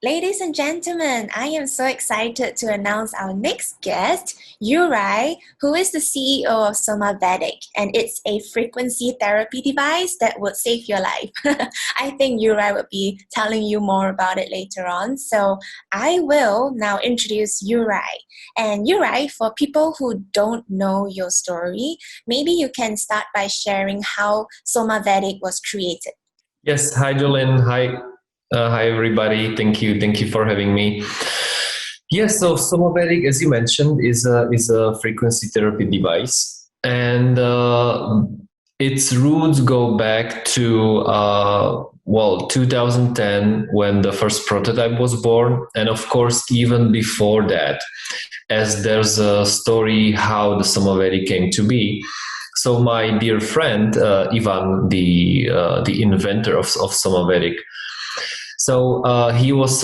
Ladies and gentlemen, I am so excited to announce our next guest, Juraj, who is the CEO of Soma Vedic, and it's a frequency therapy device that would save your life. I think Juraj will be telling you more about it later on. So I will now introduce Juraj. And Juraj, for people who don't know your story, maybe you can start by sharing how Soma Vedic was created. Yes, hi Jolene. Hi everybody. Thank you for having me. Yes, so Somavedic, as you mentioned, is a frequency therapy device, and its roots go back to 2010 when the first prototype was born, and of course even before that, as there's a story how the Somavedic came to be. So my dear friend Ivan, the inventor of Somavedic, so he was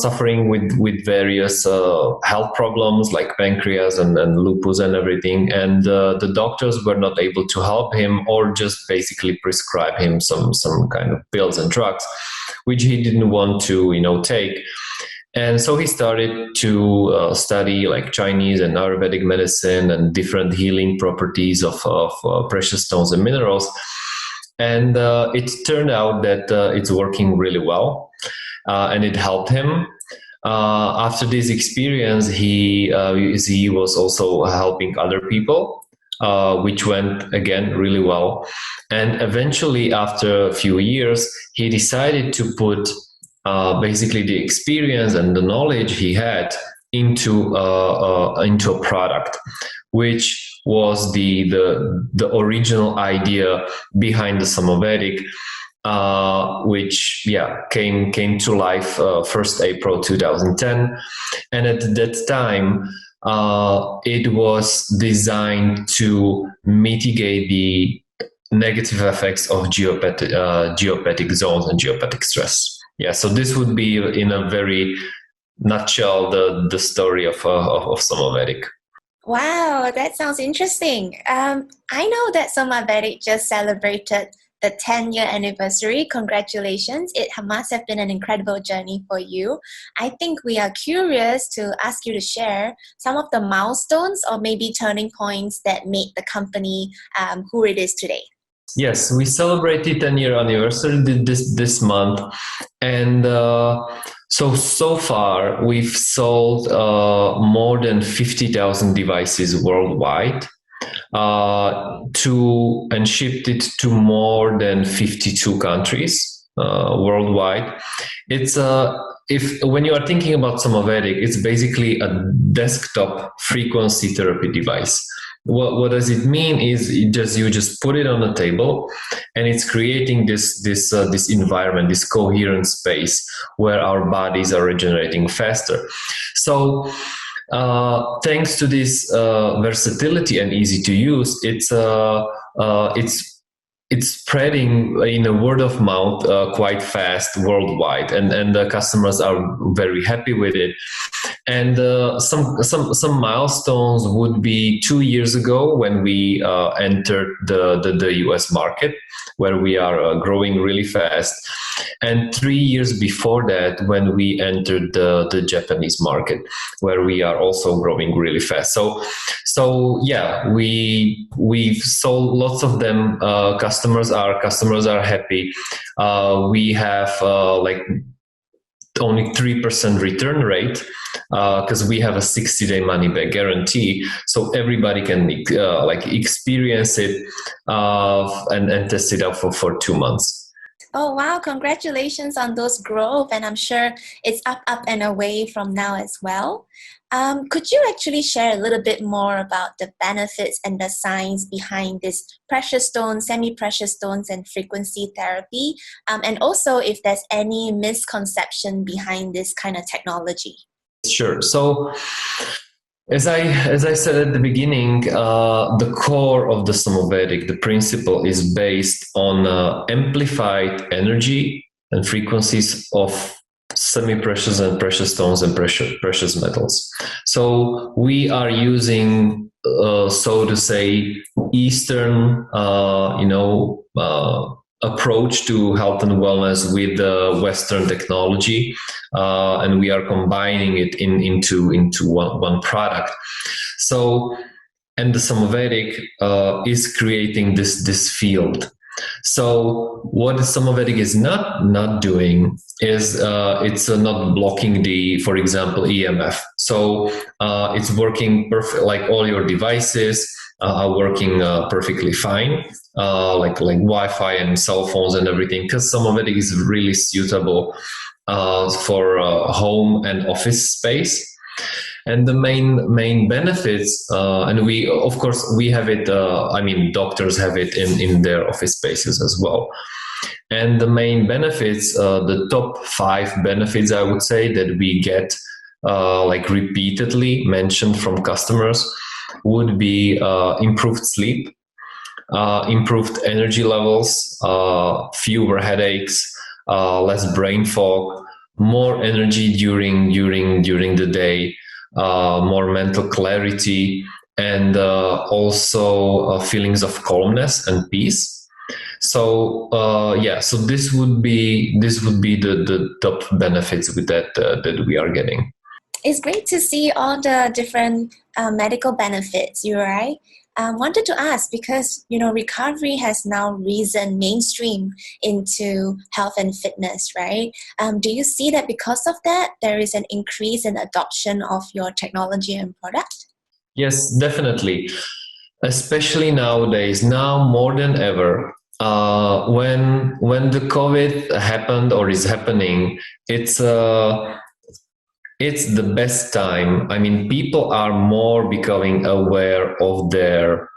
suffering with various health problems like pancreas and lupus and everything, and the doctors were not able to help him or just basically prescribe him some kind of pills and drugs, which he didn't want to take. And so he started to study like Chinese and Ayurvedic medicine and different healing properties of precious stones and minerals. And it turned out that it's working really well, and it helped him. After this experience, he was also helping other people, which went again really well. And eventually, after a few years, he decided to put basically the experience and the knowledge he had into a product, which was the original idea behind the Somavedic, which came to life 1st April 2010, and at that time it was designed to mitigate the negative effects of geopathic zones and geopathic stress. Yeah, so this would be in a very nutshell the story of Somavedic. Wow, that sounds interesting. I know that Somavedic just celebrated the 10-year anniversary. Congratulations. It must have been an incredible journey for you. I think we are curious to ask you to share some of the milestones or maybe turning points that made the company who it is today. Yes, we celebrated 10-year anniversary this month, and so far we've sold more than 50,000 devices worldwide, and shipped it to more than 52 countries worldwide. It's if when you are thinking about Somavedic, it's basically a desktop frequency therapy device. What does it mean is you just put it on the table, and it's creating this environment, this coherent space where our bodies are regenerating faster. So thanks to this versatility and easy to use, it's spreading in a word of mouth quite fast worldwide, and the customers are very happy with it. And some milestones would be 2 years ago when we entered the US market, where we are growing really fast, and 3 years before that when we entered the Japanese market, where we are also growing really fast. So yeah, we've sold lots of them. Customers are happy. We have like only 3% return rate, because we have a 60-day money back guarantee, so everybody can experience it and test it out for 2 months. Oh, wow. Congratulations on those growth. And I'm sure it's up and away from now as well. Could you actually share a little bit more about the benefits and the science behind this precious stones, semi-precious stones, and frequency therapy? And also if there's any misconception behind this kind of technology? Sure. So as I said at the beginning, the core of the Somavedic, the principle, is based on amplified energy and frequencies of semi-precious and precious stones and precious metals. So we are using, so to say, Eastern, approach to health and wellness with Western technology, and we are combining it into one product. So, and the Somavedic is creating this field. So what Somavedic is not doing is it's not blocking the, for example, EMF. So it's working perfect, like all your devices are working perfectly fine, like Wi-Fi and cell phones and everything, because Somavedic is really suitable for home and office space. And the main benefits, and we of course we have it. I mean, doctors have it in their office spaces as well. And the main benefits, the top 5 benefits, I would say, that we get like repeatedly mentioned from customers would be improved sleep, improved energy levels, fewer headaches, less brain fog, more energy during the day, more mental clarity, and also feelings of calmness and peace. So so this would be the top benefits with that we are getting. It's great to see all the different medical benefits, you're right. Wanted to ask, because recovery has now risen mainstream into health and fitness, right? Do you see that because of that there is an increase in adoption of your technology and product? Yes, definitely. Especially nowadays, now more than ever. When the COVID happened or is happening, it's the best time. I mean, people are more becoming aware of their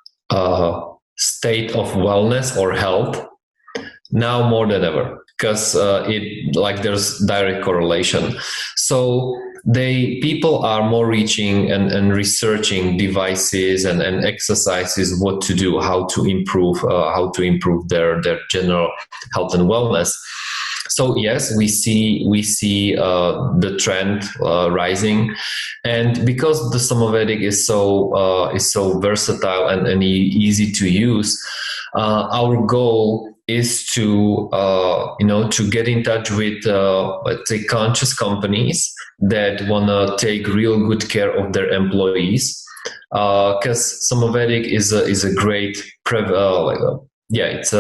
state of wellness or health now more than ever, because there's direct correlation. So people are more reaching and researching devices and exercises, what to do, how to improve their general health and wellness. So yes, we see the trend rising, and because the Somavedic is so versatile and easy to use, our goal is to get in touch with let's say conscious companies that want to take real good care of their employees, because Somavedic is a great it's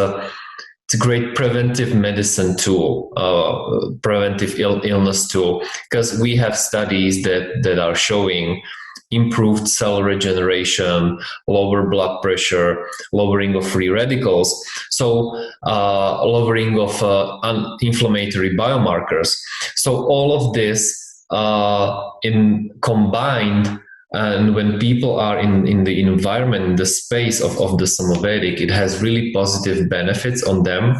a great preventive medicine tool, preventive illness tool, because we have studies that are showing improved cell regeneration, lower blood pressure, lowering of free radicals, so lowering of inflammatory biomarkers. So all of this in combined, and when people are in the environment, in the space of the Somavedic, it has really positive benefits on them,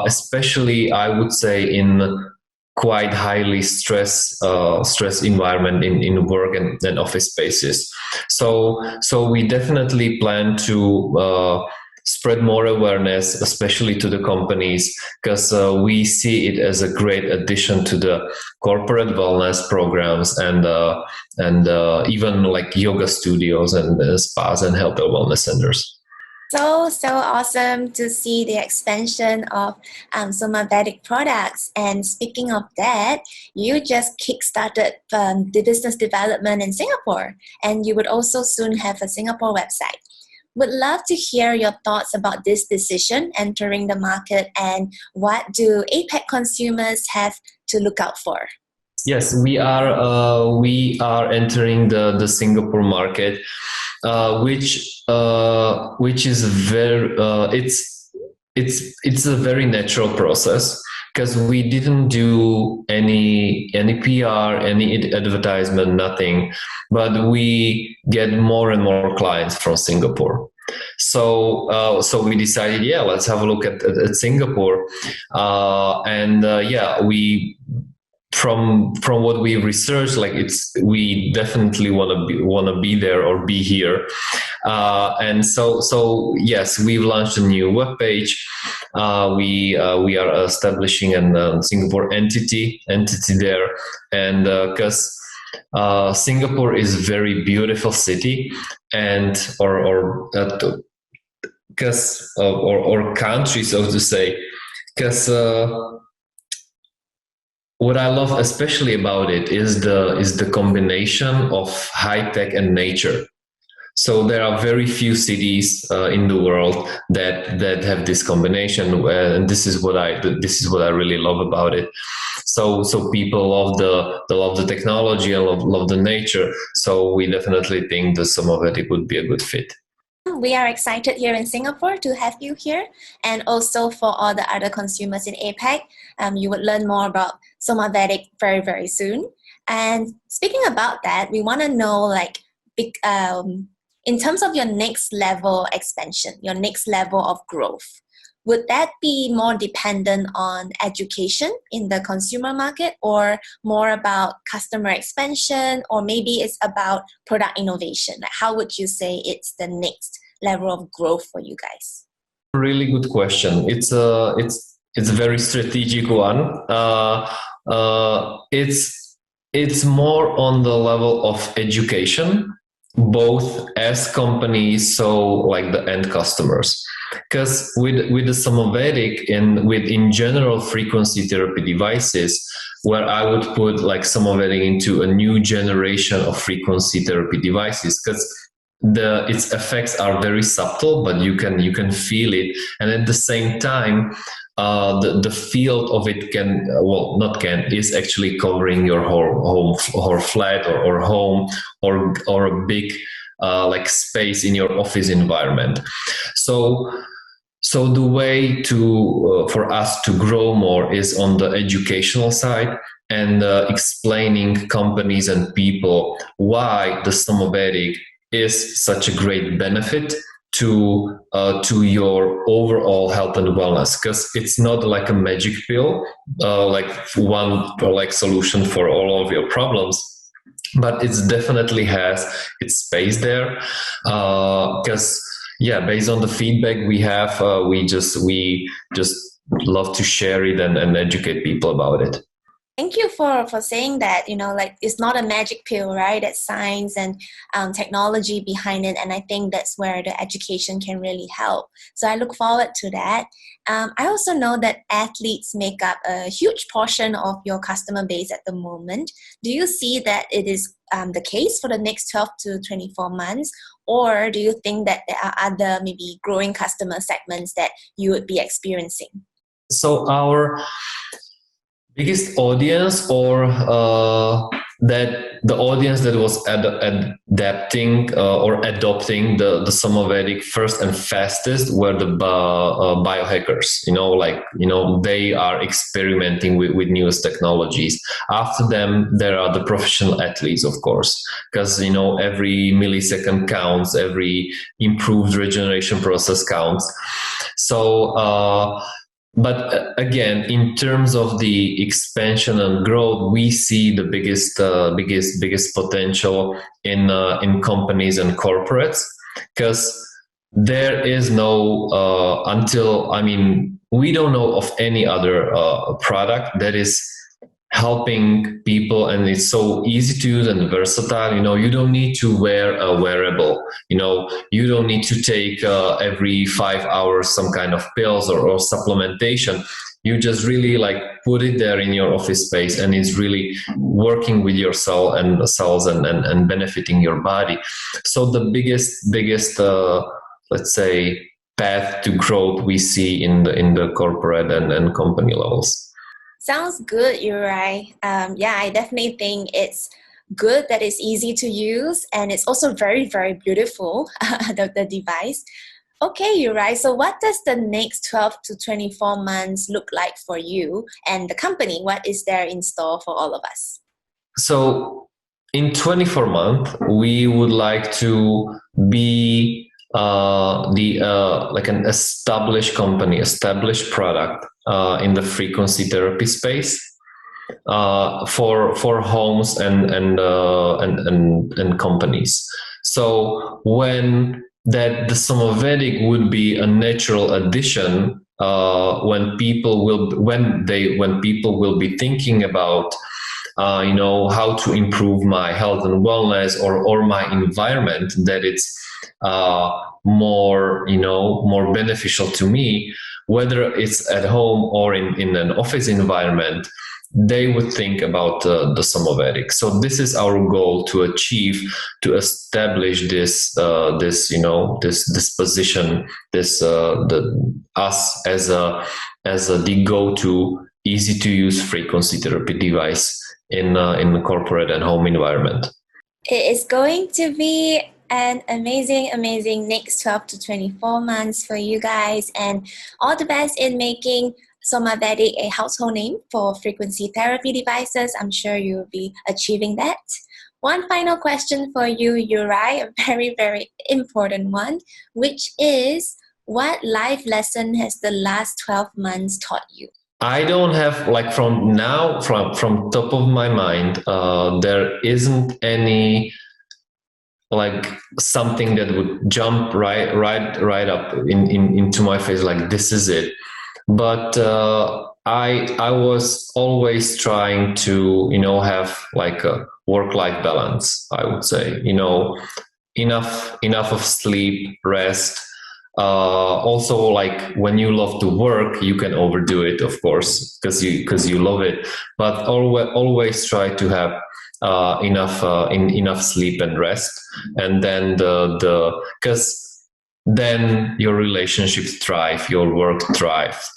especially I would say in quite highly stress environment in work and office spaces. So we definitely plan to spread more awareness, especially to the companies, because we see it as a great addition to the corporate wellness programs and even like yoga studios and spas and health and wellness centers. So awesome to see the expansion of Somavedic products. And speaking of that, you just kickstarted the business development in Singapore, and you would also soon have a Singapore website. Would love to hear your thoughts about this decision entering the market, and what do APAC consumers have to look out for? Yes, we are entering the Singapore market, which is very it's a very natural process, because we didn't do any PR, any advertisement, nothing, but we get more and more clients from Singapore. So we decided, let's have a look at Singapore, we from what we researched, we definitely want to be there or be here, and so yes, we've launched a new webpage. We are establishing a Singapore entity there, and because Singapore is a very beautiful city, and because or country, so to say, because what I love especially about it is the combination of high tech and nature. So there are very few cities in the world that have this combination, and this is what I really love about it. So people love the technology and love the nature. So we definitely think the Somavedic would be a good fit. We are excited here in Singapore to have you here, and also for all the other consumers in APAC. You would learn more about Somavedic very, very soon. And speaking about that, we want to know, like, in terms of your next level expansion, your next level of growth, would that be more dependent on education in the consumer market, or more about customer expansion, or maybe it's about product innovation? Like, how would you say it's the next level of growth for you guys? Really good question. It's a very strategic one. It's more on the level of education, both as companies, so like the end customers. Because with the Somavedic and with in general frequency therapy devices, where I would put like Somavedic into a new generation of frequency therapy devices, because its effects are very subtle, but you can feel it, and at the same time, the field of it can well not can is actually covering your whole flat or home or a big like space in your office environment. So so the way to for us to grow more is on the educational side and explaining companies and people why the Somavedic is such a great benefit to your overall health and wellness, because it's not like a magic pill, like one like solution for all of your problems, but it definitely has its space there, because yeah, based on the feedback we have, we just love to share it and educate people about it. Thank you for saying that. Like, it's not a magic pill, right? It's science and technology behind it. And I think that's where the education can really help. So I look forward to that. I also know that athletes make up a huge portion of your customer base at the moment. Do you see that it is the case for the next 12 to 24 months? Or do you think that there are other maybe growing customer segments that you would be experiencing? So our biggest audience, or that the audience that was adapting or adopting the Somavedic first and fastest were the biohackers. They are experimenting with newest technologies. After them, there are the professional athletes, of course, because every millisecond counts, every improved regeneration process counts. So but again, in terms of the expansion and growth, we see the biggest potential in companies and corporates, because there is no we don't know of any other product that is helping people, and it's so easy to use and versatile. You don't need to wear a wearable. You don't need to take every 5 hours some kind of pills or supplementation. You just really like put it there in your office space, and it's really working with your cells and benefiting your body. So the biggest let's say path to growth we see in the corporate and company levels. Sounds good, Juraj. Yeah, I definitely think it's good that it's easy to use, and it's also very, very beautiful, the device. Okay, Juraj, so what does the next 12 to 24 months look like for you and the company? What is there in store for all of us? So in 24 months, we would like to be the like an established company, established product in the frequency therapy space for homes and companies. So when that the Somavedic would be a natural addition when people will be thinking about how to improve my health and wellness or my environment, that it's more beneficial to me, whether it's at home or in an office environment, they would think about the Somavedic. So this is our goal to achieve, to establish this position, us as the go-to easy to use frequency therapy device in the corporate and home environment. It is going to be an amazing next 12 to 24 months for you guys, and all the best in making Somavedic a household name for frequency therapy devices. I'm sure you'll be achieving that. One final question for you, Juraj, a very important one, which is, what life lesson has the last 12 months taught you? I don't have, from top of my mind, there isn't any something that would jump right up into my face, like this is it. But I was always trying to have a work-life balance, I would say, enough of sleep, rest. Also, when you love to work, you can overdo it, of course, because you love it. But always try to have enough sleep and rest, and then because then your relationships thrive, your work thrives.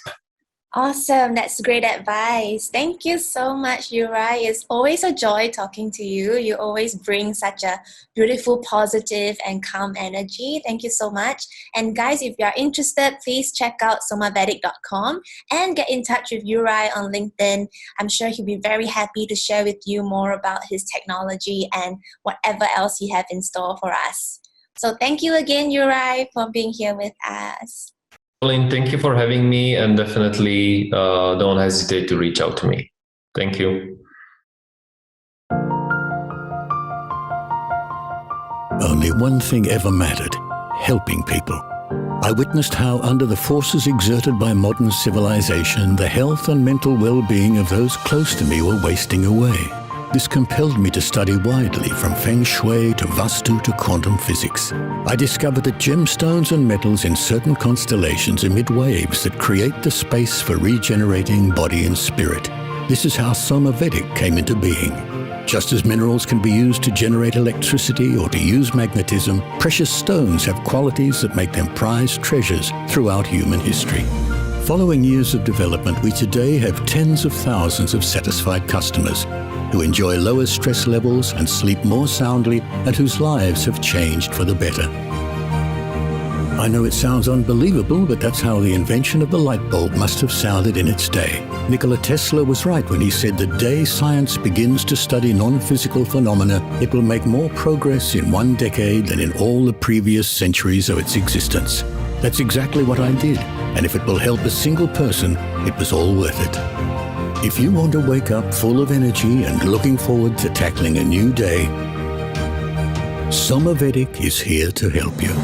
Awesome. That's great advice. Thank you so much, Juraj. It's always a joy talking to you. You always bring such a beautiful, positive, and calm energy. Thank you so much. And guys, if you are interested, please check out somavedic.com and get in touch with Juraj on LinkedIn. I'm sure he'll be very happy to share with you more about his technology and whatever else he have in store for us. So thank you again, Juraj, for being here with us. Pauline, thank you for having me, and definitely don't hesitate to reach out to me. Thank you. Only one thing ever mattered: helping people. I witnessed how, under the forces exerted by modern civilization, the health and mental well-being of those close to me were wasting away. This compelled me to study widely, from Feng Shui to Vastu to quantum physics. I discovered that gemstones and metals in certain constellations emit waves that create the space for regenerating body and spirit. This is how Somavedic came into being. Just as minerals can be used to generate electricity or to use magnetism, precious stones have qualities that make them prized treasures throughout human history. Following years of development, we today have tens of thousands of satisfied customers who enjoy lower stress levels and sleep more soundly, and whose lives have changed for the better. I know it sounds unbelievable, but that's how the invention of the light bulb must have sounded in its day. Nikola Tesla was right when he said the day science begins to study non-physical phenomena, it will make more progress in 1 decade than in all the previous centuries of its existence. That's exactly what I did, and if it will help a single person, it was all worth it. If you want to wake up full of energy and looking forward to tackling a new day, Somavedic is here to help you.